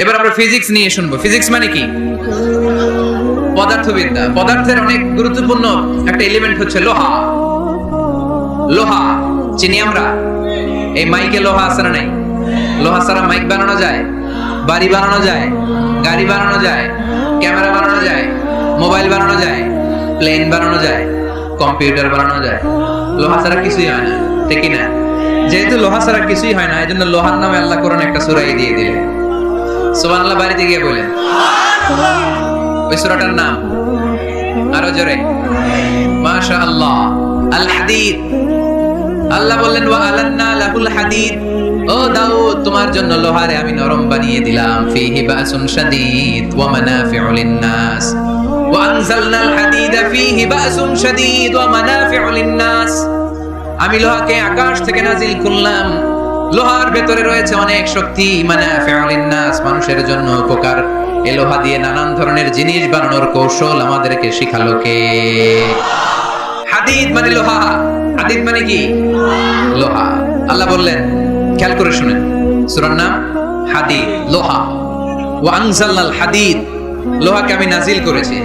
এবার আমরা ফিজিক্স নিয়ে শুনবো। ফিজিক্স মানে কি? পদার্থবিদ্যা। পদার্থের অনেক গুরুত্বপূর্ণ একটা এলিমেন্ট হচ্ছে লোহা। লোহা চিনি আমরা। এই মাইকে লোহা আছে না নাই? লোহা ছাড়া মাইক বানানো যায়, বাড়ি বানানো যায়, গাড়ি বানানো যায়, ক্যামেরা বানানো যায়, মোবাইল বানানো যায়, প্লেন বানানো যায়, কম্পিউটার বানানো যায়। লোহা ছাড়া কিছুই হয় না, ঠিক না? যেহেতু লোহা ছাড়া কিছুই হয় না, এই জন্য লোহার নামে আল্লাহ কোরআন একটা সূরা দিয়ে দিলেন। সুবহানাল্লাহ, বাড়িতে গিয়ে বলেন ওই সূরাটার নাম আরো জোরে, মাশাআল্লাহ। আল হাদিদ। আল্লাহ বললেন ওয়া আলান্না লাহুল হাদিদ, ও দাউদ তোমার জন্য লোহারে আমি নরম বানিয়ে দিলাম। ফিহি বাসুন শাদীদ ওয়া মানাফিউ লিন-নাস ওয়া আনজালনাল হাদিদা ফিহি বাসুন শাদীদ ওয়া মানাফিউ লিন-নাস। আমি লোহাকে আকাশ থেকে নাজিল করলাম, লোহার ভেতরে রয়েছে অনেক শক্তি। মানাফিউ লিন-নাস, মানুষের জন্য উপকার। এই লোহা দিয়ে নানান ধরনের জিনিস বানানোর কৌশল আমাদেরকে শিখালো কে? হাদিদ মানে লোহা। হাদিদ মানে কি? লোহা। আল্লাহ বললেন, খেয়াল করে শুনেন, সূরার নাম হাদিদ, লোহা। ওয়া আনজালনাল হাদিদ, লোহাকে আমি নাজিল করেছি।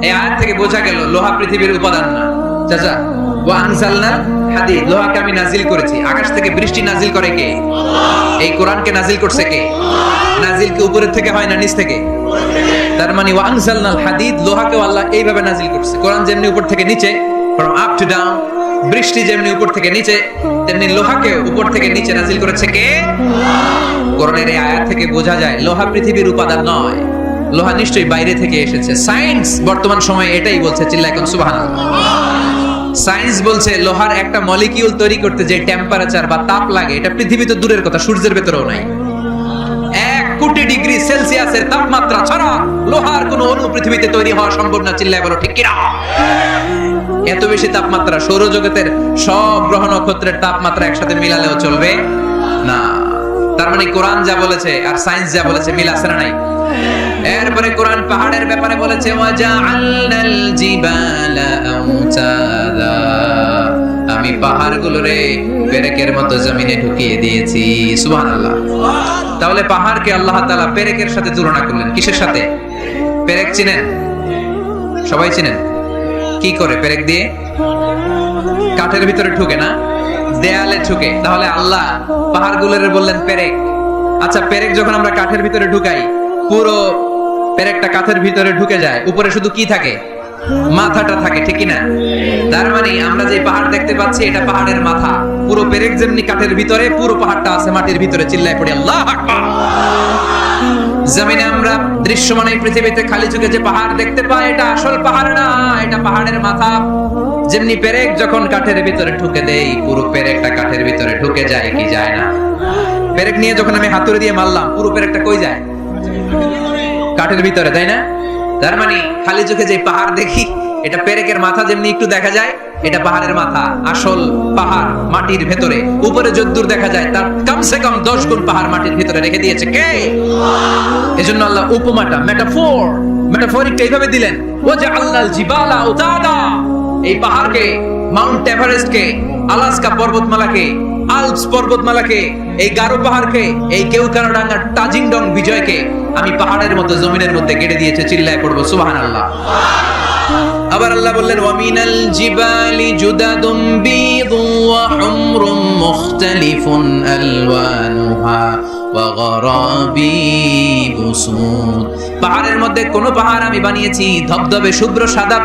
এই আয়াত থেকে বোঝা গেল লোহা পৃথিবীর উপাদান না। চাচা, ওয়া আনজালনাল হাদিদ, লোহাকে আমি নাজিল করেছি। আকাশ থেকে বৃষ্টি নাজিল করে কে? এই কোরআনকে নাজিল করছে কে? নাজিল কি উপরের থেকে হয় না নিচ থেকে? তার মানে ওয়া আনজালনাল হাদিদ, লোহাকেও আল্লাহ এইভাবে নাজিল করছে। কোরআন যেমনি উপর থেকে নিচে, from up to down, বৃষ্টি যেমনি উপর থেকে নিচে, তেমনি লোহাকে উপর থেকে নিচে নাজিল করেছে কে? কোরআনের এই আয়াত থেকে বোঝা যায় লোহা পৃথিবীর উপাদান নয়, লোহা নিশ্চয়ই বাইরে থেকে এসেছে। সায়েন্স বর্তমান সময়ে এটাই বলছে, চিল্লায় কোন সুবহানাল্লাহ। সায়েন্স বলছে লোহার একটা মলিকিউল তৈরি করতে যে টেম্পারেচার বা তাপ লাগে, এটা পৃথিবীতে দূরের কথা, সূর্যের ভেতরেও নাই। 1 কোটি ডিগ্রি সেলসিয়াসের তাপমাত্রা ছাড়া লোহার কোনো অণু পৃথিবীতে তৈরি হওয়া সম্ভব না। চিল্লায় বলো ঠিক কিনা? এত বেশি তাপমাত্রা সৌরজগতের সব গ্রহ নক্ষত্রের তাপমাত্রা একসাথে মিলালেও চলবে না। তার মানে কোরআন যা বলেছে আর সায়েন্স যা বলেছে মিল আছে না নাই? এরপরে কোরআন পাহাড়ের ব্যাপারে বলেছে, ওয়াজআলনাল জিবালা আওতাদা, আমি পাহাড়গুলোরে পেরেকের মতো জমিনে ঢুকিয়ে দিয়েছি। সুবহানাল্লাহ। তাহলে পাহাড়কে আল্লাহ তাআলা পেরেকের সাথে তুলনা করলেন। কিসের সাথে? পেরেক চিনেন? সবাই চিনেন? কি করে পেরেক দিয়ে? কাঠের ভিতরে ঢুকে না, দেয়ালে ঢুকে। তাহলে আল্লাহ পাহাড়গুলোর বললেন পেরেক। আচ্ছা, পেরেক যখন আমরা কাঠের ভিতরে ঢুকাই, পুরো পেরেকটা কাঠের ভিতরে ঢুকে যায়, উপরে শুধু কি থাকে? মাথাটা থাকে, ঠিক না? তার মানে আমরা যে পাহাড় দেখতে পাচ্ছি এটা পাহাড়ের মাথা। পুরো পেরেক যেমনি কাঠের ভিতরে, পুরো পাহাড়টা আছে মাটির ভিতরে। চিল্লায় পড়ি আল্লাহু আকবার। জমিনে আমরা দৃশ্যমান এই পৃথিবীতে খালি চোখে যে পাহাড় দেখতে পাই, এটা আসল পাহাড় না, এটা পাহাড়ের মাথা। যেমনি পেরেক যখন কাঠের ভিতরে ঢুকে দেই, পুরো পেরেকটা কাঠের ভিতরে ঢুকে যায় কি যায় না? পেরেক নিয়ে যখন আমি হাতুড়ি দিয়ে মারলাম, পুরো পেরেকটা কই যায়? কাঠের ভিতরে, তাই না? তার মানে খালি চোখে যে পাহাড় দেখি, এটা পেরেকের মাথা যেমনি একটু দেখা যায়, এটা পাহাড়ের মাথা। আসল পাহাড় মাটির ভেতরে, উপরে যদ্দূর দেখা যায় তার কমসে কম 10 গুণ পাহাড় মাটির ভিতরে রেখে দিয়েছে কে? এজন্য আল্লাহ উপমাটা, মেটাফরিকটা এইভাবে দিলেন, ওয়াজআলনাল জিবালা আওতাদা, এই পাহাড়কে, মাউন্ট এভারেস্টকে, আলাস্কা পর্বতমালাকে, আল্পস পর্বতমালাকে, এই গারো পাহাড়কে, এই কেওকানাডাঙ্গার তাজিংডং বিজয়কে আমি পাহাড়ের মতো জমিনের মধ্যে গেড়ে দিয়েছে। চিল্লায় পড়বো সুবহানাল্লাহ। আবার আল্লাহ বললেন, ওয়া মিনাল জিবালি জুদাদুম বীদুন ওয়া হুমরুম মুখতালিফুন আলওয়ানুহা ওয়া গরাবিবু সুদ। পাহাড়ের মধ্যে কোন পাহাড় আমি বানিয়েছি ধবধবে শুভ্র সাদা,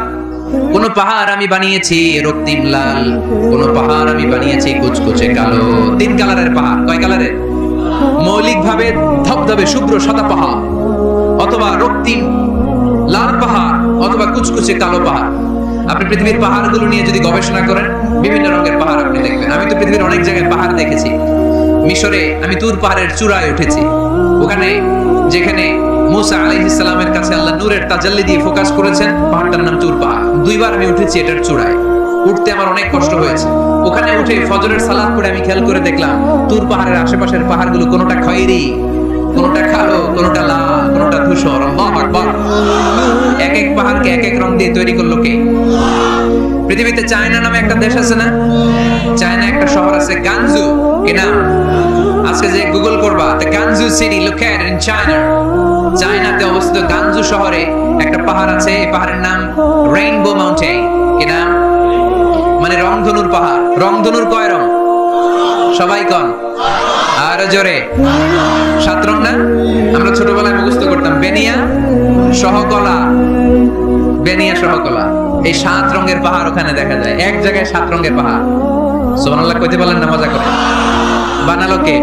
কোন পাহাড় আমি বানিয়েছি রক্তিম লাল, কোন পাহাড় আমি বানিয়েছি কুচকুচে কালো। 3 কালারের পাহাড়। কয় কালারের? মৌলিকভাবে ধবধবে শুভ্র সাদা পাহাড়, অথবা রক্তিম লাল পাহাড়, অথবা কুচকুচে কালো পাহাড়। আপনি পৃথিবীর পাহাড়গুলো নিয়ে যদি গবেষণা করেন, বিভিন্ন রঙের পাহাড় আপনি দেখবেন। আমি তো পৃথিবীর অনেক জায়গায় পাহাড় দেখেছি। মিশরে আমি তুর পাহাড়ের চূড়ায় উঠেছি। ওখানে যেখানে মুসা আলাইহিস সালামের কাছে আল্লাহ নূরের তাজাল্লি দিয়ে ফোকাস করেছেন, পাহাড়টার নাম তুর পাহাড়। 2 বার আমি উঠেছি এটার চূড়ায়। উঠতে আমার অনেক কষ্ট হয়েছে। ওখানে উঠে ফজরের সালাত পড়ে আমি খেয়াল করে দেখলাম তুর পাহাড়ের আশেপাশের পাহাড়গুলো কোনোটা খয়েরি, কোনোটা কালো, কোনোটা লাল, কোনোটা ধূসর। আল্লাহু আকবার। এক এক পাহাড়কে এক এক রং দিয়ে তৈরি করলো কে? পৃথিবীতে চায়না নামে একটা দেশ আছে না? চায়না একটা শহর আছে গানজু, কি নাম? আজকে যে গুগল করবা the Gansu city located in China, চায়নাতে অবস্থিত গানজু শহরে একটা পাহাড় আছে, এই পাহাড়ের নাম রেইনবো মাউন্টেন। কি নাম? মানে রংধনুর পাহাড়। রংধনুর কয় রং? সবাই কন আরো জোরে। 7 রং না? আমরা ছোটবেলায় মুখস্থ করতাম বেনিয়া সহকলা, বেনিয়া সহকলা। এই 7 রঙের পাহাড় ওখানে দেখা যায়, এক জায়গায় 7 রঙের পাহাড়। সুবহানাল্লাহ কইতে পারলেন না? মজা করে বানালো কে?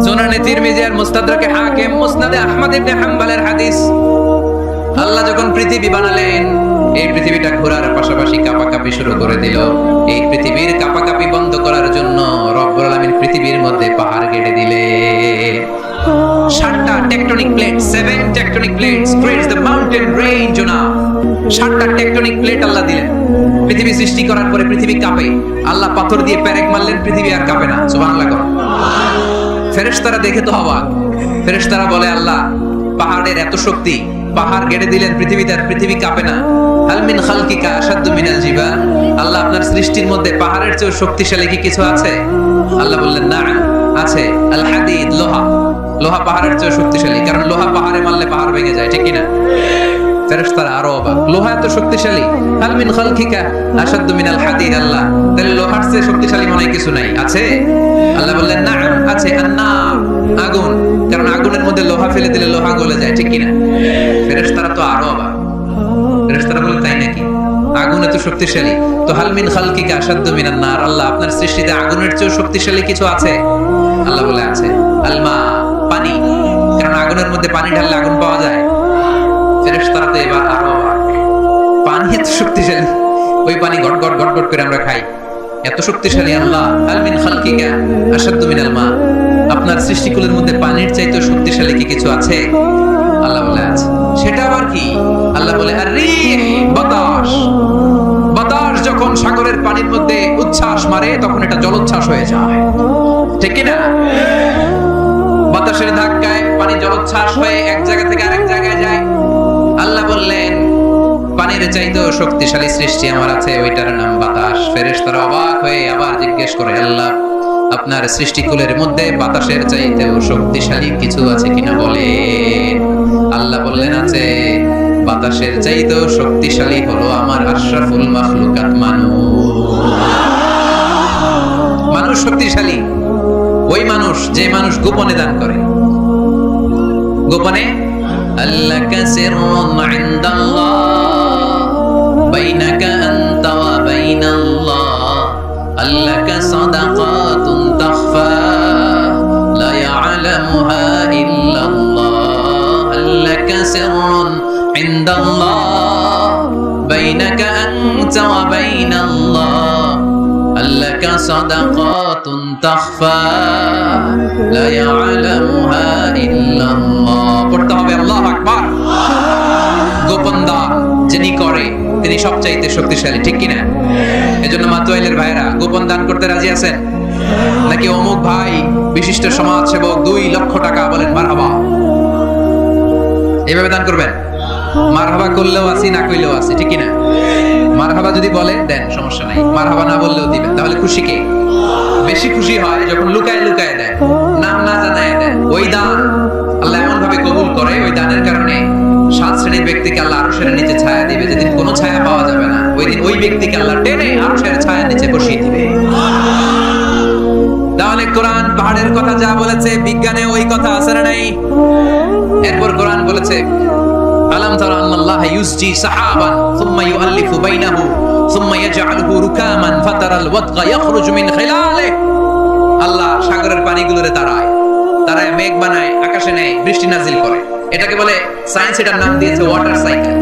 সুনানে তিরমিজি আর মুস্তাদরাকে হাকিম, মুসনাদে আহমদ ইবনে হাম্বলের হাদিস। আল্লাহ যখন পৃথিবী বানালেন, এই পৃথিবীটা ঘোরার পাশাপাশি কাঁপাকাঁপি শুরু করে দিল। এই পৃথিবীর কাঁপাকাঁপি বন্ধ করার জন্য রব্বুল আলামিন পৃথিবীর মধ্যে পাহাড় গেড়ে দিলেন। 7টা tectonic plate, 7 tectonic plates creates the mountain range না। 7টা টেকটনিক প্লেট আল্লাহ দিলেন। পৃথিবী সৃষ্টি করার পরে পৃথিবী কাঁপে, আল্লাহ পাথর দিয়ে পেরেক মারলেন, পৃথিবী আর কাঁপে না। সুবহানাল্লাহ। ফেরেশতারা দেখে তো অবাক। ফেরেশতারা বলে আল্লাহ পাহাড়ের এত শক্তি, পাহাড় গেড়ে দিলেন পৃথিবীতে, আর পৃথিবী কাঁপে না। হাল মিন খালকিকা আশাদ্দু মিনাল জিবাল, আল্লাহ আপনার সৃষ্টির মধ্যে পাহাড়ের চেয়ে শক্তিশালী কি কিছু আছে? আল্লাহ বললেন না, আছে। আল হাদিদ, লোহা। লোহা পাহাড়ের চেয়ে শক্তিশালী, কারণ লোহা পাহাড়ে মারলে পাহাড় ভেঙে যায়, ঠিক কি না? ফেরেশতারা আরো অবাক, লোহা এত শক্তিশালী? হাল মিন খালকিকা আশাদ্দু মিনাল হাদিদ, আল্লাহ তাহলে লোহার চেয়ে শক্তিশালী মনে হয় কিছু নাই, আছে? আল্লাহ বললেন না, আছে। আন্নার, আগুন, কারণ আগুনের মধ্যে লোহা ফেলে দিলে লোহা গলে যায়, ঠিক কি না? ফেরেশতারা তো আরো অবাক। ফেরেশতারা বলে তাই নাকি? আগুন এত শক্তিশালী, তো হাল মিন খালকিকা আশাদ্দু মিনান নার, আল্লাহ আপনার সৃষ্টিতে আগুনের চেয়ে শক্তিশালী কিছু আছে? আল্লাহ বলে আছে। আলমা, পানি, কারণ আগুনের মধ্যে পানি ঢাললে আগুন পাওয়া যায়। ফেরেশতারা তো এবার আরো অবাক, পানি এত শক্তিশালী, ওই পানি গট গট গট গট করে আমরা খাই, এত শক্তিশালী আল্লাহ। হাল মিন খালকিকা আশাদ্দু মিনাল মা, আপনার সৃষ্টিকুলের মধ্যে পানির চাইতে শক্তিশালী কি কিছু আছে? আল্লাহ বলে আছে। সেটা আবার কি? আল্লাহ বলে আর রিহ, বাতাস। বাতাস যখন সাগরের পানির মধ্যে উচ্ছ্বাস মারে তখন এটা জলোচ্ছ্বাস হয়ে যায়, ঠিক কি না? বাতাসের ধাক্কায় পানি জলোচ্ছ্বাস হয়ে এক জায়গা থেকে আরেক জায়গায় যায়। আল্লাহ বললেন পানির চাইতেও শক্তিশালী সৃষ্টি আমার আছে, ওইটার নাম বাতাস। ফেরেশতারা অবাক হয়ে আবার জিজ্ঞেস করে আল্লাহ আপনার সৃষ্টিকুলের মধ্যে বাতাসের চাইতেও শক্তিশালী কিছু আছে কিনা বলেন। আল্লাহ বললেন আছে। বাতাসের চাইতেও শক্তিশালী হলো আমার আশরাফুল মাখলুকাত মানুষ। মানুষ শক্তিশালী ওই মানুষ যে মানুষ গোপনে দান করে। গোপনে আল্লাকা সিররুন ইনদাল্লাহ বাইনাকা আনতা ওয়া বাইনাল্লাহ, আল্লাকা সাদাকাতুন তাখফা লা ইয়ালামুহা ইল্লাল্লাহ, আল্লাকা সিররুন ইনদাল্লাহ বাইনাকা আনতা ওয়া বাইনাল্লাহ, আল্লাকা সাদাকাতুন তাখফা লা ইয়ালামুহা ইল্লাল্লাহ। পড়তে হবে আল্লাহু আকবার। গোপন দান যিনি করে তিনি সবচাইতে শক্তিশালী, ঠিক কি না? এজন্য মাতোয়াইলের ভাইরা গোপন দান করতে রাজি আছেন নাকি? অমুক ভাই বিশিষ্ট সমাজসেবক 2 লক্ষ টাকা, বলেন মারহাবা। এইভাবে দান করবেন। মারহাবা করলেও আছি, না কইলেও আছি, ঠিক কি না? মারহাবা যদি বলে দেন, সমস্যা নাই। মারহাবা না বললেও দিবেন। তাহলে খুশি কে? বেশি খুশি হয় যখন লুকায় লুকায় দেয়, নাম না জানায় দেয়। ওই দান আল্লাহ এমন ভাবে কবুল করে, ওই দানের কারণে 7 শ্রেণীর ব্যক্তিকে আল্লাহ আরশের নিচে ছায়া দিবে। যেদিন কোনো ছায়া পাওয়া যাবে না, ওই দিন ওই ব্যক্তিকে আল্লাহ টেনে আরশের ছায়ার নিচে বসিয়ে দিবে। তাহলে কোরআন পাহাড়ের কথা যা বলেছে, বিজ্ঞানে ওই কথা আছে না নাই? এরপর কোরআন বলেছে আলাম তারা আন্নাল্লাহ ইউসজি সাহাবান সুম্মা ইউআল্লিফু বাইনাহু সুম্মা ইয়াজআলহু রুকামান ফাতারাল ওয়াদগা ইয়াখরুজু মিন খিলালিহি, আল্লাহ সাগরের পানিগুলোরে তারায় মেঘ বানায়, আকাশে নেয়, বৃষ্টি নাজিল করে। এটাকে বলে সায়েন্স, এটার নাম দিয়েছে ওয়াটার সাইকেল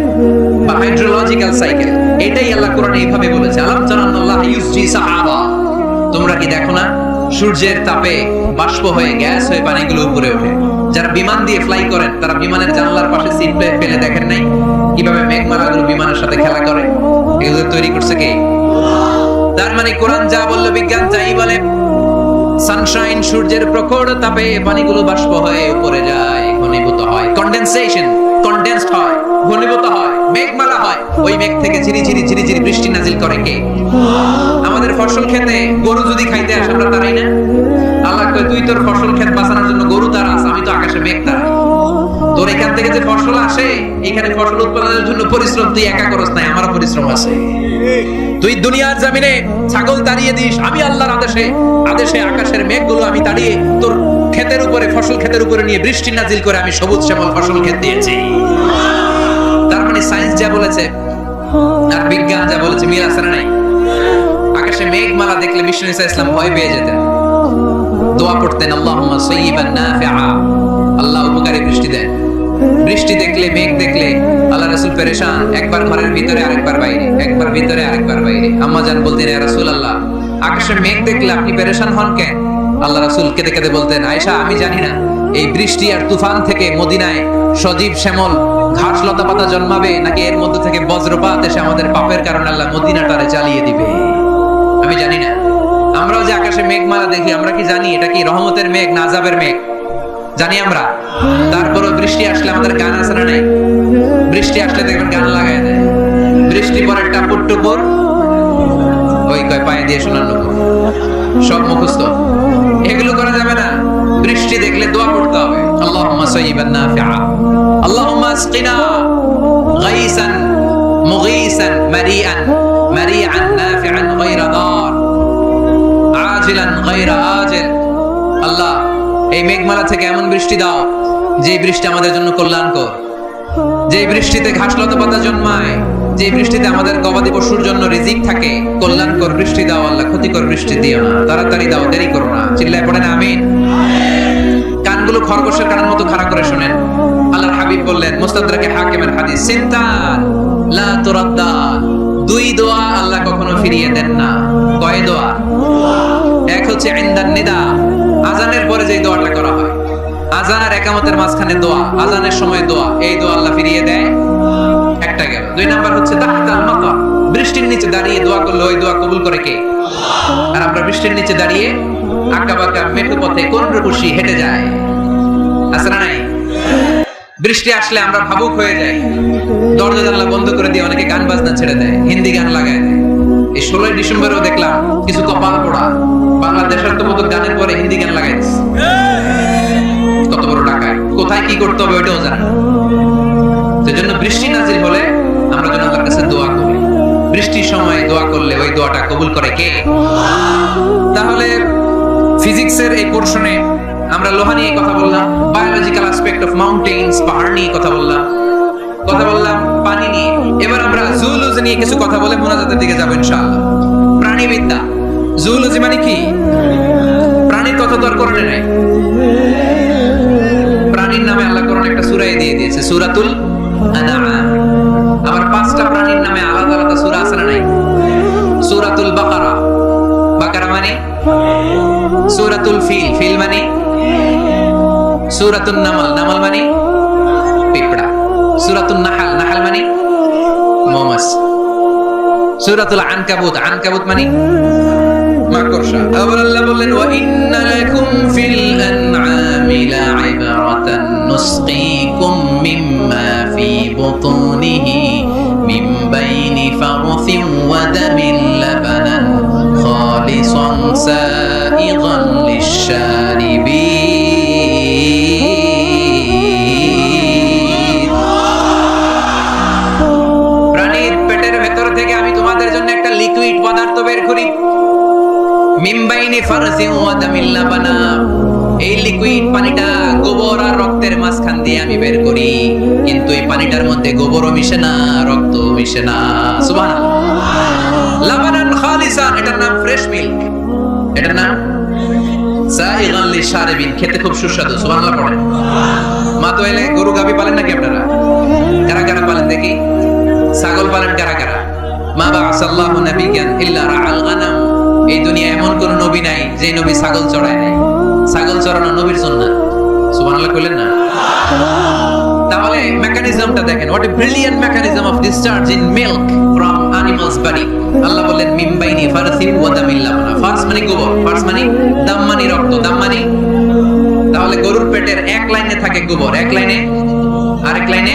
বা হাইড্রোলজিক্যাল সাইকেল। এটাই আল্লাহ কোরআনে এইভাবে বলেছে আলাম তারা আন্নাল্লাহ ইউসজি সাহাবা, তোমরা কি দেখো না সূর্যের তাপে বাষ্প হয়ে গ্যাস হয়ে পানিগুলো উপরে ওঠে। যারা বিমান দিয়ে ফ্লাই করেন তারা বিমানের জানলার পাশে সিট ফেলে দেখেন নাই কিভাবে মেঘমালাগুলো বিমানের সাথে খেলা করে? এগুলো তৈরি করছে কে? তার মানে কোরআন যা বললো, বিজ্ঞান যাই বলে, সানশাইন সূর্যের প্রখর তাপে পানিগুলো বাষ্প হয়ে উপরে যায়, ঘনীভূত হয়, কনডেনসেশন, কনডেন্সড হয়, ঘনীভূত হয়, মেঘমালা হয়। ওই মেঘ থেকে ঝিরি ঝিরি ঝিরি ঝিরি বৃষ্টি নাজিল করে কে? আমাদের ফসল খেতে গরু যদি খাইতে আসে আমরা তারাই না? আল্লাহ কয় তুই তোর ফসল ক্ষেত বাঁচানোর জন্য গরু তারাস, আমি তো আকাশে মেঘ তারাই। তোর এখান থেকে যে ফসল আসে, এখানে ফসল উৎপাদনের জন্য পরিশ্রম তুই একা করস নাই, আমারও পরিশ্রম আছে। তুই দুনিয়ার জমিনে ছাগল তাড়িয়ে দিস, আমি আল্লাহর আদেশে আকাশের মেঘগুলো আমি তাড়িয়ে তোর ক্ষেতের উপরে, ফসল ক্ষেতের উপরে নিয়ে বৃষ্টি নাজিল করে আমি সবুজ শ্যামল ফসল ক্ষেত দিয়েছি। তার মানে সায়েন্স যা বলেছে আর বিজ্ঞান যা বলেছে মিল আছে না নাই? আকাশে মেঘমালা দেখলে বিষ্ণু ঈসা ইসলাম ভয় পেয়ে যেতেন, দোয়া পড়তেন আল্লাহুম্মা সাইয়্যিবান নাফিআ, আল্লাহ উপকারী বৃষ্টি দেন। বৃষ্টি দেখলে, মেঘ দেখলে আল্লাহ রাসূল পেরেশান, একবার ঘরের ভিতরে আরেকবার বাইরে, একবার ভিতরে আরেকবার বাইরে। আম্মা জান বলতেন ইয়া রাসূলুল্লাহ, আকাশে মেঘ দেখলে আপনি পেরেশান হন কেন? আল্লাহ রাসূল কেঁদে কেঁদে বলতেন, আয়েশা আমি জানি না এই বৃষ্টি আর তুফান থেকে মদিনায় সজীব শ্যামল ঘাস লতা পাতা জন্মাবে, নাকি এর মধ্যে থেকে বজ্রপাত এসে আমাদের পাপের কারণে আল্লাহ মদিনাটারে জ্বালিয়ে দিবে, আমি জানি না। আমরাও যে আকাশে মেঘমালা দেখি, আমরা কি জানি এটা কি রহমতের মেঘ না আযাবের মেঘ? জানি আমরা। তারপরও বৃষ্টি আসলে আমাদের গান আছে না নাই? বৃষ্টি আসলে দেখবেন গান লাগায় দেয়, বৃষ্টি পরে টাপুর টুপুর, ওই কয় পায়ে দিয়ে শোনার নকুর, সব মুখস্থ। এগুলো করা যাবে না। বৃষ্টি দেখলে দোয়া করতে হবে, আল্লাহুম্মা সাইয়্যিবান নাফিআ, আল্লাহুম্মা আসকিনা গাইসান মুগীসান মারিআন মারিআন নাফিআন গায়রা দার আজিলান গায়রা আজিল। আল্লাহ এই মেঘমালা থেকে এমন বৃষ্টি দাও যে বৃষ্টি আমাদের জন্য কল্যাণকর, যে বৃষ্টিতে ঘাস লতা পাতা জন্মায়, যে বৃষ্টিতে আমাদের গবাদি পশুর জন্য রিজিক থাকে। কল্যাণকর বৃষ্টি দাও আল্লাহ, ক্ষতিকর বৃষ্টি দিও না, তাড়াতাড়ি দাও, দেরি করো না। চিল্লায় পড়েন আমিন। কানগুলো খরগোশের কানের মতো খাড়া করে শুনেন। আল্লাহর হাবিব বললেন, মুস্তাদরাকে হাকিমের হাদিস, সিনতান লা তুরাদ্দান, দুই দোয়া আল্লাহ কখনো ফিরিয়ে দেন না। কয় দোয়া? এক হচ্ছে ইনদান নিদা, আজানের পরে যে দোয়াটা করা হয়, আজান আর ইকামতের মাঝখানে দোয়া, আজানের সময় দোয়া, এই দোয়া আল্লাহ ফিরিয়ে দেয়, একটা গেল। দুই নাম্বার হচ্ছে তাহতাল মাতার, বৃষ্টির নিচে দাঁড়িয়ে দোয়া করলে ওই দোয়া কবুল করে কে? আর আমরা বৃষ্টির নিচে দাঁড়িয়ে আঁকা বাঁকা মেঠো পথে কোন খুশি হেঁটে যায়, আছে না নাই? বৃষ্টি আসলে আমরা ভাবুক হয়ে যাই, দরজা জানলা বন্ধ করে দিয়ে অনেকে গান বাজনা ছেড়ে দেয়, হিন্দি গান লাগায় দেয়। এই 16 ডিসেম্বরেও দেখলাম কিছু কপাল পোড়া বাংলাদেশের তো মতো গানের পরে হিন্দি গান লাগাই দিচ্ছে। কত বড় টাকায়, কোথায় কি করতে হবে ওইটাও জানে না। সেজন্য বৃষ্টি নাজিল হলে আমরা যেন তার কাছে দোয়া করি। বৃষ্টির সময় দোয়া করলে ওই দোয়াটা কবুল করে কে? তাহলে ফিজিক্সের এই পোরশনে আমরা লোহা নিয়ে কথা বললাম, বায়োলজিক্যাল অ্যাসপেক্ট অফ মাউন্টেন্স, পাহাড় নিয়ে কথা বললাম পানি নিয়ে। এবার আমরা জুলজি নিয়ে কিছু কথা বলে মুনাজাতের দিকে যাব ইনশাআল্লাহ। প্রাণীবিদ্যা, জুলজি মানে কি? প্রাণীর কথা তো আর কোরআনে নাই। প্রাণীর নামে আল্লাহ কোরআনে একটা সূরা দিয়ে দিয়েছে, সূরাতুল আনআম। আবার 5টা প্রাণীর নামে আলাদা আলাদা সূরা আছে না নাই? সূরাতুল বাকারা, বাকারা মানে সূরাতুল ফিল, ফিল মানে সূরাতুন নামল, নামল মানে পিঁপড়া, সূরাতুন নাহাল, নাহাল মানে মৌমাছি, সূরাতুল আনকাবুত, আনকাবুত মানে মাকড়সা। আবার আল্লাহ বললেন, ওয়া ইন্না লাকুম ফিল আনআমি লা'iবরাতান নুসকিকুম মিম্মা ফি বুতুনিহি মিন বাইনি ফারথিন ওয়া দামিন লাবানান খালিসান সাইগান লিশ-শারিবিন। প্রাণীর পেটের ভেতর থেকে আমি তোমাদের জন্য একটা লিকুইড পদার্থ বের করি, মিন বাইনি ফারথিন ওয়া দামিন লাবানা। এই লিকুইড পানিটা গোবর আর রক্তের মাঝখান দিয়ে আমি বের করি, কিন্তু এই পানিটার মধ্যে গোবরও মিশে না, রক্তও মিশে না। সুবহানাল্লাহ। লাবানান খালিসান, এটার নাম ফ্রেশ মিল্ক, এটার নাম সাইগান লিশ-শারিবিন, খেতে খুব সুস্বাদু। সুবহানাল্লাহ পড়েন। মা তো এলে গরু গাবি পালেন নাকি আপনারা? কারা কারা পালেন দেখি? ছাগল পালেন কারা কারা? মা বা'আসাল্লাহু নাবিয়্যান ইল্লা রাআল গানাম। এই দুনিয়া এমন কোন নবী নাই যে নবী ছাগল চড়ায় নাই। ছাগল চড়ানো নবীর সুন্নাত। সুবহানাল্লাহ কইলেন না? তাহলে মেকানিজমটা দেখেন, what a brilliant mechanism of discharge in milk from animals body. আল্লাহ বললেন মিন বাইনি ফারথিন ওয়া দামিন লাবানা। ফারস মানে গোবর, ফারস মানে দাম মানে রক্ত, দাম মানে। তাহলে গরুর পেটের এক লাইনে থাকে গোবর, এক লাইনে, আরেক লাইনে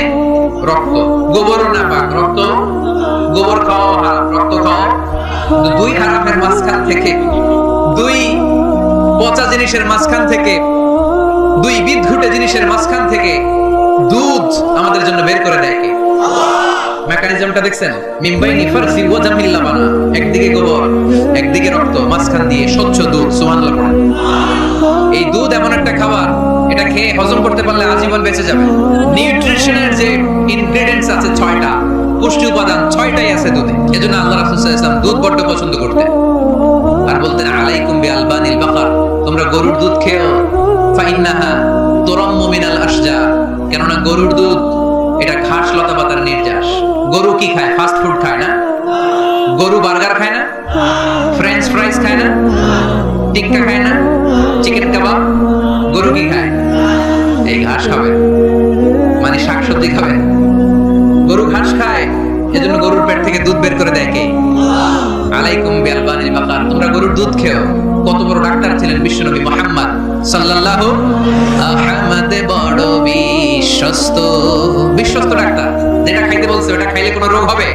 রক্ত। গোবরও না পাক, রক্ত, গোবর খাওয়া হারাম, রক্ত খাওয়া দুই হারামের মাঝখান থেকে, দুই পচা জিনিসের মাঝখান থেকে, দুই বিদঘুটে জিনিসের মাঝখান থেকে দুধ আমাদের জন্য বের করে দেয় কে? মেকানিজমটা দেখছেন? মিম্বাইনি ফারসি ওয়া জামিল লাবানা, একদিকে গোবর একদিকে রক্ত, মাঝখান দিয়ে স্বচ্ছ দুধ। সুবহানাল্লাহ পড়েন। এই দুধ এমন একটা খাবার, এটা খেয়ে হজম করতে পারলে আজীবন বেঁচে যাবে। নিউট্রিশনের যে ইনগ্রেডিয়েন্টস আছে 6টা, পুষ্টি উপাদান 6টাই আছে দুধে। এজন্য আল্লাহ রাসূল সাল্লাল্লাহু আলাইহি ওয়াসাল্লাম দুধ বড় পছন্দ করতেন। আর বলতেন আলাইকুম বিআলবানিল বাকার, তোমরা গরুর দুধ খেও, ফাইন্নাহা তুরাম্মু মিনাল আশজার, কেননা গরুর দুধ এটা ঘাস লতা পাতার নির্যাস। গরু কি খায়? ফাস্ট ফুড খায় না? গরু বার্গার খায় না? ফ্রেঞ্চ ফ্রাইজ খায় না? টিক্কা খায় না? চিকেন কাবাব? গরু কি খায়? এই ঘাস খাবে, মানে শাকসবজি খাবে। গরু ঘাস খায়, এজন্য গরুর পেট থেকে দুধ বের করে দেয় কে? আলাইকুম বিআলবানিল বাকার, তোমরা গরুর দুধ খেও। কত বড় ডাক্তার ছিলেন বিশ্বনবী মুহাম্মদ সাল্লাল্লাহু আহমদ, বড় বিশ্বস্ত বিশ্বস্ত ডাক্তার। যেটা খাইতে বলছে ওটা খাইলে কোনো রোগ হবে?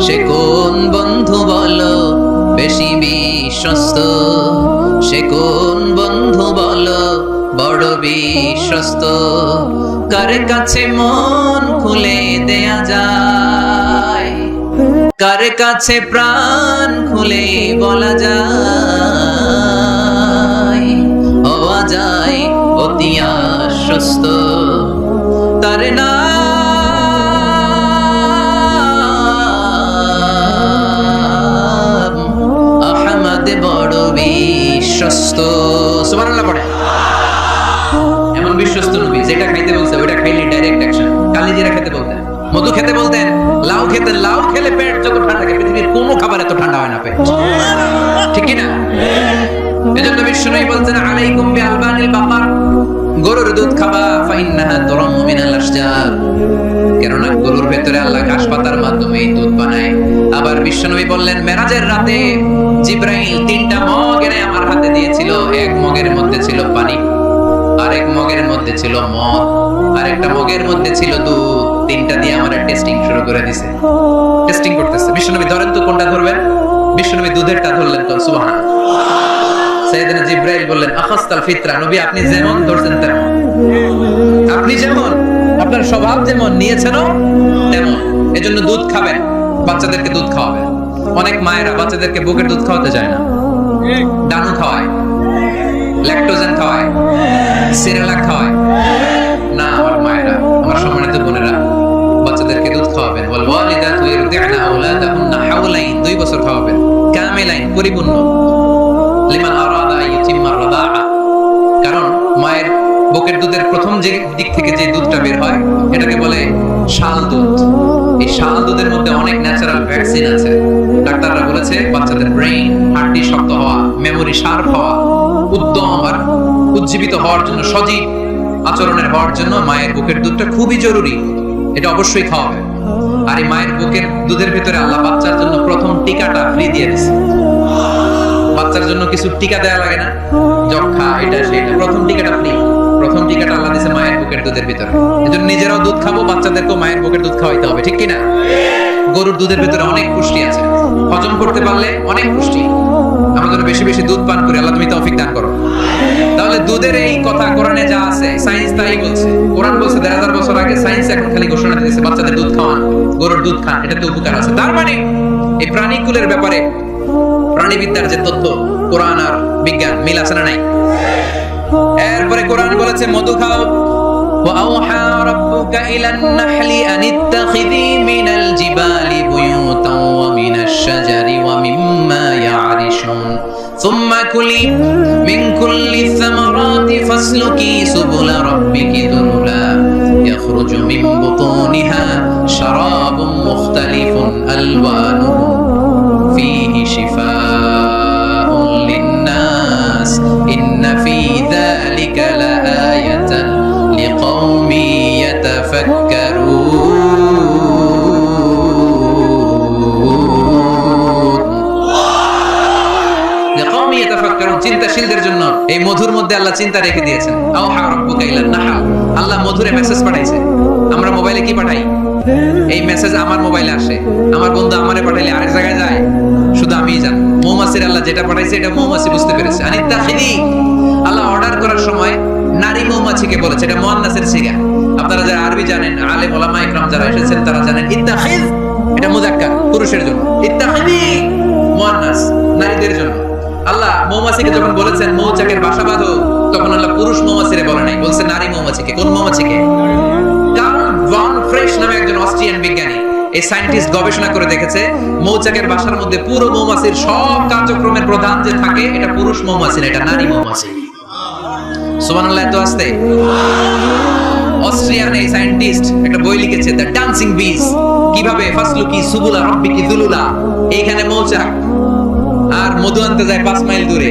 সে কোন বন্ধু বলো বেশি বিশ্বস্ত, সে কোন বন্ধু বলো বড় বিশ্বস্ত, কার কাছে মন খুলে দেয়া যায়, কার কাছে প্রাণ খুলে বলা যায়, হওয়া যায় অতি আশ্বস্ত, তার নাম আহমদ, বড় বিশ্বস্ত। সুবহানাল্লাহ পড়ে। এমন বিশ্বস্ত নবী, যেটা খাইতে বলছে ওটা খাইলে ডাইরেক্ট অ্যাকশন। কালিজিরা খেতে বলতেন, মধু খেতে বলতেন, লাউ খেতেন। লাউ খেলে পেট যত ঠান্ডা থাকে, পৃথিবীর কোনো খাবার এত ঠান্ডা হয় না পেট, ঠিক কি না? এজন্য বিশ্বনবী বলতেন আলাইকুম বিআলবানিল বাকার, গরুর দুধ খাবা, ফাইন্নাহা তুরাম্মু মিনাল আশজার, কেননা গরুর ভেতরে আল্লাহ ঘাস পাতার মাধ্যমে এই দুধ বানায়। আবার বিশ্বনবী বললেন মেরাজের রাতে জিবরাইল 3টা মগ এনে আমার হাতে দিয়েছিল। এক মগের মধ্যে ছিল পানি, আরেক মগের মধ্যে ছিল মদ, আরেকটা মগের মধ্যে ছিল দুধ। 3টা দিয়ে আমার টেস্টিং শুরু করে দিয়েছে, টেস্টিং করতেছে। বিশ্বনবী ধরেন তো কোনটা ধরবেন? বিশ্বনবী দুধেরটা ধরলেন। তো সুবহানাল্লাহ। সাইয়েদনা জিবরাইল বললেন আখাসতাল ফিতরা, নবী আপনি যেমন ধরছেন তেমন, আপনি যেমন, আপনার স্বভাব যেমন, নিয়েছেনও তেমন। এজন্য দুধ খাবেন, বাচ্চাদেরকে দুধ খাওয়াবেন। অনেক মায়েরা বাচ্চাদেরকে বুকের দুধ খাওয়াতে চায় না, ডানু খাওয়ায়, ল্যাকটোজেন খাওয়ায়, সিরিয়ালাক খাওয়ায় না। আমার মায়েরা, আমার সম্মানিত বোনেরা, বাচ্চাদেরকে দুধ খাওয়াবেন। ওয়াল ওয়ালিদাতু ইরদি'না আওলাদাহুন্না হাওলাইন, 2 বছর খাওয়াবেন, কামিলাইন, পরিপূর্ণ। লিমান আরাদা আইয়ুতিম্মার রাদাআ, কারণ মায়ের বুকের দুধের প্রথম যে দিক থেকে যে দুধটা বের হয় এটাকে বলে শাল দুধ। এই শাল দুধের মধ্যে অনেক ন্যাচারাল ভ্যাকসিন আছে। ডাক্তাররা বলেছে বাচ্চাদের ব্রেইন, হাড়টি শক্ত হওয়া, মেমোরি শার্প হওয়া, উদ্যম আর উজ্জীবিত হওয়ার জন্য, সজীব আচরণের হওয়ার জন্য মায়ের বুকের দুধটা খুবই জরুরি। এটা অবশ্যই খাওয়াবে। আর এই মায়ের বুকের দুধের ভিতরে আল্লাহ বাচ্চার জন্য প্রথম টিকাটা ফ্রি দিয়ে দিয়েছে। বাচ্চার জন্য কিছু টিকা দেওয়া লাগে না, যক্ষা, এটা সেটা, প্রথম টিকাটা ফ্রি। প্রথম টিকাটা আল্লাহ দিয়েছে মায়ের বুকের দুধের ভিতরে। এজন্য নিজেরাও দুধ খাবো, বাচ্চাদেরকেও মায়ের বুকের দুধ খাওয়াইতে হবে, ঠিক কি না? গরুর দুধের ভিতরে অনেক পুষ্টি আছে, হজম করতে পারলে অনেক পুষ্টি। আমাদের বেশি বেশি দুধ পান করি, আল্লাহ তুমি তৌফিক দান করো। তাহলে দুধের এই কথা কোরআনে যা আছে, সায়েন্স তাই বলছে। কোরআন বলছে 1000 বছর আগে, সায়েন্স এখন খালি ঘোষণা দিয়েছে বাচ্চাদের দুধ খাওয়ান, গরুর দুধ খান, এটাতে উপকার আছে। তার মানে এই প্রাণীকুলের ব্যাপারে, প্রাণীবিদ্যার যে তথ্য, কোরআন আর বিজ্ঞান মিল আছে না নাই? এরপরে কোরআন বলেছে মধু খাও। وأوحى ربك إلى النحل أن اتخذي من الجبال بيوتا ومن الشجر ومما يعرشون ثم كلي من كل الثمرات فاسلكي سبل ربك ذللا يخرج من بطونها شراب مختلف ألوانه فيه شفاء للناس إن في ذلك لآية لقوم يتفكرون চিন্তাশীলদের জন্য এই মধুর মধ্যে আল্লাহ চিন্তা রেখে দিয়েছেন। আওহা রাব্বুকা ইলান নাহল, আল্লাহ মধুরে মেসেজ পাঠাইছে। আমরা মোবাইলে কি পাঠাই? এই মেসেজ আমার মোবাইলে আসে, আমার বন্ধু আমারে পাঠাইলে আরেক জায়গায় যায়। আমি জানি মৌমাছির আল্লাহ যেটা পাঠাইছে এটা মৌমাছি বুঝতে পেরেছে। আনিত্তাখিদি আল্লাহ অর্ডার করার সময় নারী মৌমাছিকে বলেছে, এটা মুয়ান্নাসের সিগা। আপনারা যারা আরবি জানেন, আলেম ওলামা ইকরাম যারা এসেছেন তারা জানেন ইত্তাখিজ এটা মুযাক্কার পুরুষের জন্য, ইত্তাখিদি মুয়ান্নাস নারীদের জন্য। আল্লাহ মৌমাছিকে যখন বলেছেন মৌচাকের বাসা বাঁধো, তখন আল্লাহ পুরুষ মৌমাছিরে বলে নাই, বলছে নারী মৌমাছিকে। কোন মৌমাছিকে? কার্ল ভন ফ্রেশ নামে একজন অস্ট্রিয়ান বিজ্ঞানী, এই সায়েন্টিস্ট গবেষণা করে দেখেছে মৌচাকের বাসার মধ্যে পুরো মৌমাছির সব কার্যক্রমের প্রধান যে থাকে এটা পুরুষ মৌমাছি না, এটা নারী মৌমাছি। সুবহানাল্লাহ। এত আসতে অস্ট্রিয়ান এই সায়েন্টিস্ট একটা বই লিখেছে, দ্য ডান্সিং বিজ, কিভাবে ফাসলুকি সুবুলা রাব্বিকি যুলুলা। এইখানে মৌচাক আর মধু আনতে যায় 5 মাইল দূরে,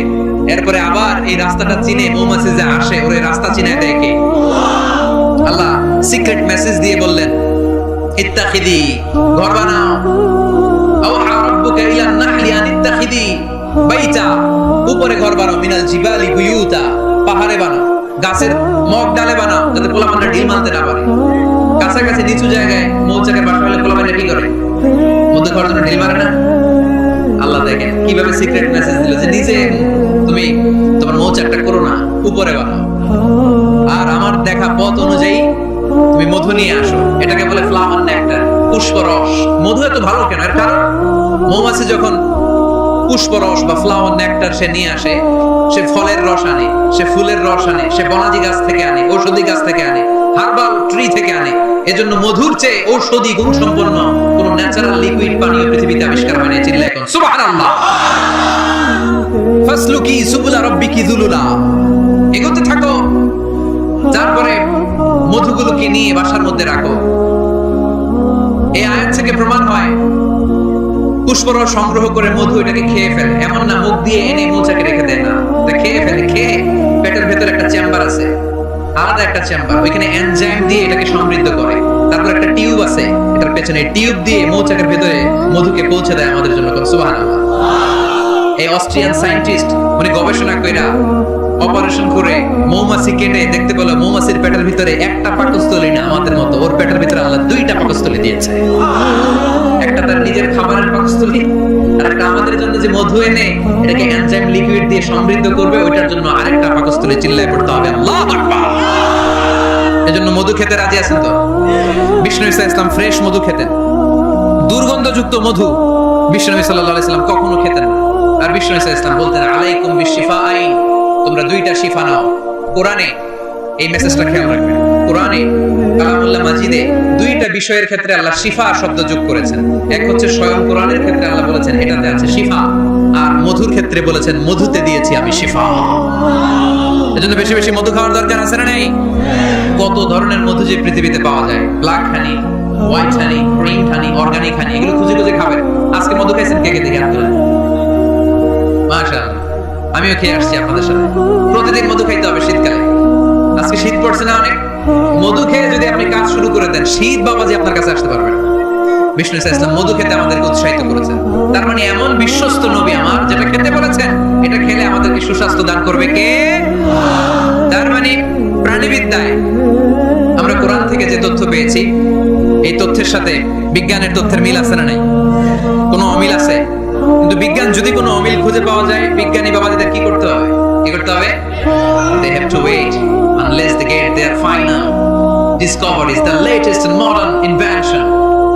এরপরে আবার এই রাস্তাটা চিনে মৌমাছি যে আসে ওর রাস্তা চিনে দেয় কে? আল্লাহ সিক্রেট মেসেজ দিয়ে বললেন ইত্তাখিদি, ঘর বানাও। আওহা রাব্বুকা ইলান নাহলি আন ইত্তাখিদি বাইতা, উপরে ঘর বানাও, মিনাল জিবালি বুয়ুতা, পাহাড়ে বানাও, গাছের মগ ডালে বানাও, যাতে পোলাপানরা ঢিল মারতে না পারে। কাছাকাছি নিচু জায়গায় মৌচাকের বাসা হলে পোলাপানরা কি করে? মধ্যে ঘর জন্য ঢিল মারে না। আল্লাহ দেখেন কিভাবে সিক্রেট মেসেজ দিল যে নিজে তুমি তোমার মৌচাকটা করো না, উপরে বানাও, আর আমার দেখা পথ অনুযায়ী তুমি মধু নিয়ে আসো। এটাকে বলে ফ্লাওয়ার নেক্টার, পুষ্পরস। মধু এত ভালো কেন? এর কারণ মৌমাছি যখন পুষ্পরস বা ফ্লাওয়ার নেক্টার সে নিয়ে আসে, সে ফলের রস আনে, সে ফুলের রস আনে, সে বনাজি গাছ থেকে আনে, ঔষধি গাছ থেকে আনে, হার্বাল ট্রি থেকে আনে। এজন্য মধুর চেয়ে ঔষধি গুণ সম্পন্ন কোন ন্যাচারাল লিকুইড পানীয় পৃথিবীতে আবিষ্কার হয়নি। চিল্লা এখন সুবহানাল্লাহ। ফাসলুকি সুবুলা রাব্বিকি যুলুলা, এগোতে থাকো, তারপরে মধুগুলোকে নিয়ে বাসার মধ্যে রাখো। এই আয়াত থেকে প্রমাণ হয় পুষ্পরস সংগ্রহ করে মধু এটাকে খেয়ে ফেলে, এমন না মুখ দিয়ে এনে মৌচাকে রেখে দেয় না, এটা খেয়ে ফেলে। খেয়ে পেটের ভেতরে একটা চেম্বার আছে, আলাদা একটা চেম্বার, ওইখানে এনজাইম দিয়ে এটাকে সমৃদ্ধ করে। তারপর একটা টিউব আছে এটার পেছনে, টিউব দিয়ে মৌচাকের ভেতরে মধুকে পৌঁছে দেয় আমাদের জন্য। সুবহানাল্লাহ। এই অস্ট্রিয়ান সায়েন্টিস্ট উনি গবেষণা কইরা অপারেশন করে মৌমাছি কেটে দেখতে পেল মৌমাছির পেটের ভিতরে একটা পাকস্থলী না আমাদের মতো, ওর পেটের ভিতরে আল্লাহ 2টা পাকস্থলী দিয়েছে। একটা তার নিজের খাবারের পাকস্থলী, আর একটা আমাদের জন্য যে মধু এনে এটাকে এনজাইম লিকুইড দিয়ে সমৃদ্ধ করবে, ওইটার জন্য আরেকটা পাকস্থলী। চিল্লায় পড়তে হবে আল্লাহু আকবার। এজন্য মধু খেতে রাজি আছেন তো? বিষ্ণু ঈসা ইসলাম ফ্রেশ মধু খেতেন, দুর্গন্ধযুক্ত মধু বিষ্ণু সাল্লাল্লাহু আলাইহি সাল্লাম কখনো খেতেন না। আর বিষ্ণু ঈসা ইসলাম বলতেন আলাইকুম বিশিফাআইন, তোমরা 2টা শিফা নাও। কোরআনে এই মেসেজটা খেয়াল রাখবেন, কোরআনে কালামুল্লাহ মাজিদে 2টা বিষয়ের ক্ষেত্রে আল্লাহ শিফা শব্দ যোগ করেছেন। এক হচ্ছে স্বয়ং কোরআনের ক্ষেত্রে আল্লাহ বলেছেন এটাতে আছে শিফা, আর মধুর ক্ষেত্রে বলেছেন মধুতে দিয়েছি আমি শিফা। এজন্য বেশি বেশি মধু খাওয়ার দরকার আছে না নাই? কত ধরনের মধু যে পৃথিবীতে পাওয়া যায়, ব্ল্যাক হানি, হোয়াইট হানি, গ্রিন হানি, অর্গানিক হানি, এগুলো খুঁজে খুঁজে খাবেন। আজকে মধু খাইছেন কে কে? দেখে হাত তোলেন। মাশাআল্লাহ, আমিও খেয়ে আসছি আপনাদের সাথে। প্রতিদিন মধু খাইতে হবে শীতকালে। আজকে শীত পড়ছে না অনেক, মধু খেয়ে যদি আপনি কাজ শুরু করে দেন, শীত বাবাজি আপনার কাছে আসতে পারবেন। বিষ্ণু ঈসা ইসলাম মধু খেতে আমাদেরকে উৎসাহিত করেছেন। তার মানে এমন বিশ্বস্ত নবী আমার, যেটা খেতে বলেছেন এটা খেলে আমাদেরকে সুস্বাস্থ্য দান করবে কে? তার মানে প্রাণীবিদ্যায় আমরা কোরআন থেকে যে তথ্য পেয়েছি, এই তথ্যের সাথে বিজ্ঞানের তথ্যের মিল আছে না নাই? কোনো অমিল আছে? কিন্তু বিজ্ঞান যদি কোনো অমিল খুঁজে পাওয়া যায়, বিজ্ঞানী বাবাদের কি করতে হবে? কি করতে হবে? They have to wait unless they get their final discoveries, the latest and modern invention.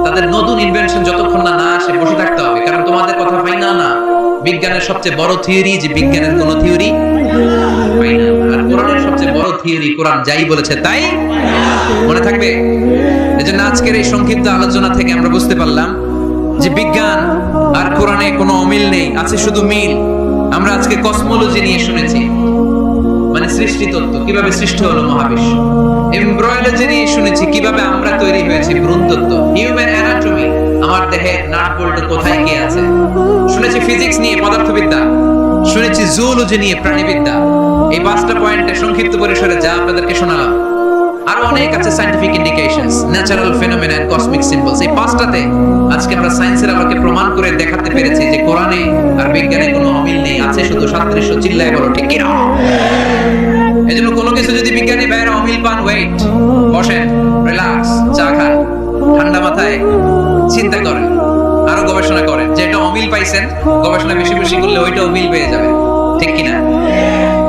তাদের নতুন ইনভেনশন যতক্ষণ না আসে বসে থাকতে হবে, কারণ তোমাদের কথা ফাইনাল না। বিজ্ঞানের সবচেয়ে বড় থিওরি যে বিজ্ঞানের কোনো থিওরি ফাইনাল, আর কোরআনের সবচেয়ে বড় থিওরি কোরআন যাই বলেছে তাই মনে থাকবে। এজন্য আজকের এই সংক্ষিপ্ত আলোচনা থেকে আমরা বুঝতে পারলাম যে বিজ্ঞান আর কোরআনে কোনো অমিল নেই, আছে শুধু মিল। আমরা আজকে কসমোলজি নিয়ে শুনেছি, মানে সৃষ্টি তত্ত্ব, কিভাবে সৃষ্টি হলো মহাবিশ্ব। এমব্রয়োলজি নিয়ে শুনেছি, কিভাবে আমরা তৈরি হয়েছি, ভ্রূণ তত্ত্ব, হিউম্যান অ্যানাটমি, আমার দেহে নাট বল্টু কোথায় কি আছে। শুনেছি ফিজিক্স নিয়ে, পদার্থবিদ্যা। শুনেছি জুওলজি নিয়ে, প্রাণীবিদ্যা। এই 5টা পয়েন্টে সংক্ষিপ্ত পরিসরে যা আপনাদেরকে শোনালাম, আরো অনেক আছে scientific indications, natural phenomena and cosmic symbols. এই 5টাতে আজকে আমরা সায়েন্সের আলোকে প্রমাণ করে দেখাতে পেরেছি যে কোরআনে আর বিজ্ঞানে কোনো অমিল নেই, আছে শুধু সাদৃশ্য। চিল্লায় বলো ঠিক কি না? এজন্য কোনো কিছু যদি বিজ্ঞানী ভাইয়েরা অমিল পান, ওয়েট, বসেন, রিল্যাক্স, চা খান, ঠান্ডা মাথায় চিন্তা করেন, আরো গবেষণা করেন যে এটা মিল পাইছেন, গবেষণা বেশি বেশি করলে ওইটাও মিল পেয়ে যাবে, ঠিক কিনা?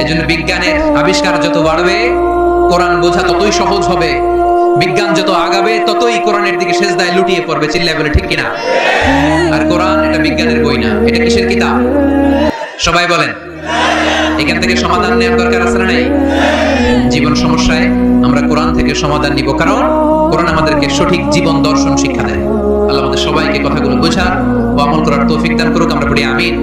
এজন্য বিজ্ঞানের আবিষ্কার যত বাড়বে, কোরআন বোঝা ততই সহজ হবে। বিজ্ঞান যত আগাবে, ততই কোরআনের দিকে সেজদায় লুটিয়ে পড়বে, চিল্লায় বলে ঠিক কিনা? আর কোরআন এটা বিজ্ঞানের বই না, এটা কিসের কিতাব? সবাই বলেন। এখান থেকে সমাধান নেওয়ার দরকার আছে না নাই? জীবন সমস্যায় আমরা কোরআন থেকে সমাধান নিব, কারণ কোরআন আমাদেরকে সঠিক জীবন দর্শন শিক্ষা দেয়। আল্লাহ আমাদের সবাইকে কথাগুলো বোঝার ও আমল করার তৌফিক দান করুক, আমরা পড়ি আমিন।